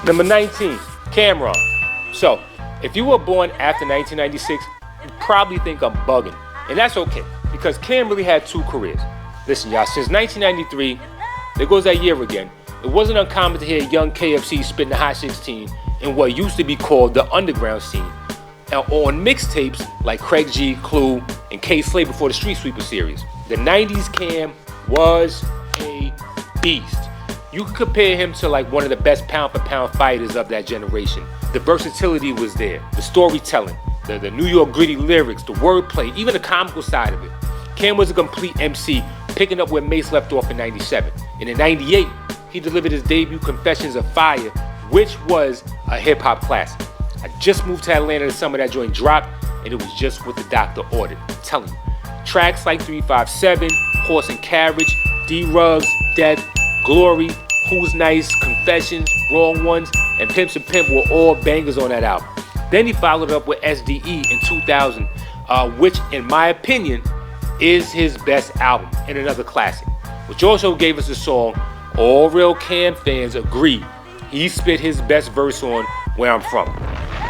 Number 19, Cam'ron. So, if you were born after 1996, you probably think I'm bugging. And that's okay, because Cam really had two careers. Listen, y'all, since 1993, there goes that year again, it wasn't uncommon to hear young KFC spitting the Hot 16 in what used to be called the underground scene. Now, on mixtapes like Craig G, Clue, and K-Slay before the Street Sweeper series. The 90s Cam was a beast. You could compare him to like one of the best pound-for-pound fighters of that generation. The versatility was there, the storytelling, the New York gritty lyrics, the wordplay, even the comical side of it. Cam was a complete MC, picking up where Mace left off in 97. And in 98, he delivered his debut Confessions of Fire, which was a hip-hop classic. I just moved to Atlanta the summer that joint dropped, and it was just what the doctor ordered. I'm telling you. Tracks like 357, Horse and Carriage, D-Rugs, Death, Glory, Who's Nice, Confessions, Wrong Ones, and Pimps and Pimp were all bangers on that album. Then he followed up with SDE in 2000, which in my opinion is his best album and another classic, which also gave us a song all real Cam fans agree he spit his best verse on Where I'm From.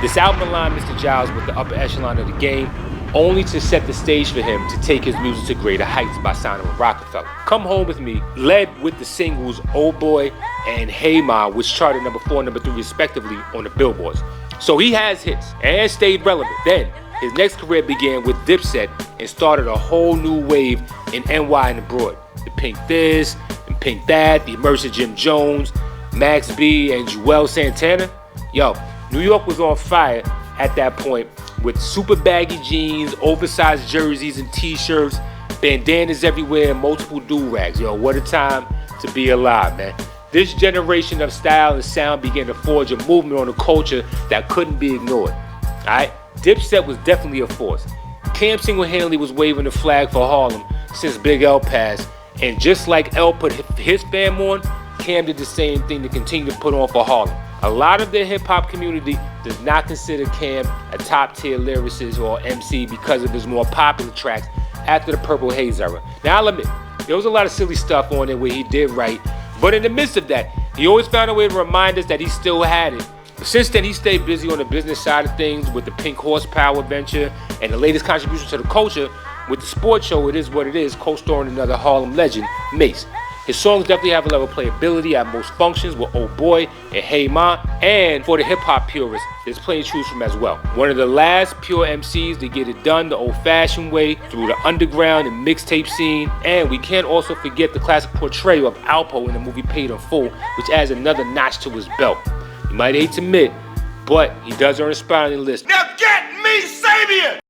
This album aligned Mr. Giles with the upper echelon of the game, only to set the stage for him to take his music to greater heights by signing with Rockefeller. Come Home With Me led with the singles Old Boy and Hey Ma, which charted number 4 and number 3 respectively on the Billboards. So he has hits and stayed relevant. Then his next career began with Dipset and started a whole new wave in NY and abroad. The Pink This and Pink That, the emergence of Jim Jones, Max B, and Joel Santana. Yo, New York was on fire at that point with super baggy jeans, oversized jerseys and t-shirts, bandanas everywhere, and multiple do-rags. Yo, what a time to be alive, man. This generation of style and sound began to forge a movement on a culture that couldn't be ignored. Alright? Dipset was definitely a force. Cam single-handedly was waving the flag for Harlem since Big L passed, and just like L put his fam on, Cam did the same thing to continue to put on for Harlem. A lot of the hip-hop community does not consider Cam a top-tier lyricist or MC because of his more popular tracks after the Purple Haze era. Now, I'll admit, there was a lot of silly stuff on there where he did write, but in the midst of that, he always found a way to remind us that he still had it. Since then, he stayed busy on the business side of things with the Pink Horsepower venture and the latest contribution to the culture with the sports show It Is What It Is, co-starring another Harlem legend, Mace. His songs definitely have a level of playability at most functions with Old Boy and Hey Ma, and for the hip-hop purists, there's plenty to choose from as well. One of the last pure MCs to get it done the old-fashioned way through the underground and mixtape scene, and we can't also forget the classic portrayal of Alpo in the movie Paid in Full, which adds another notch to his belt. You might hate to admit, but he does earn a spot on the list. Now get me Sabian!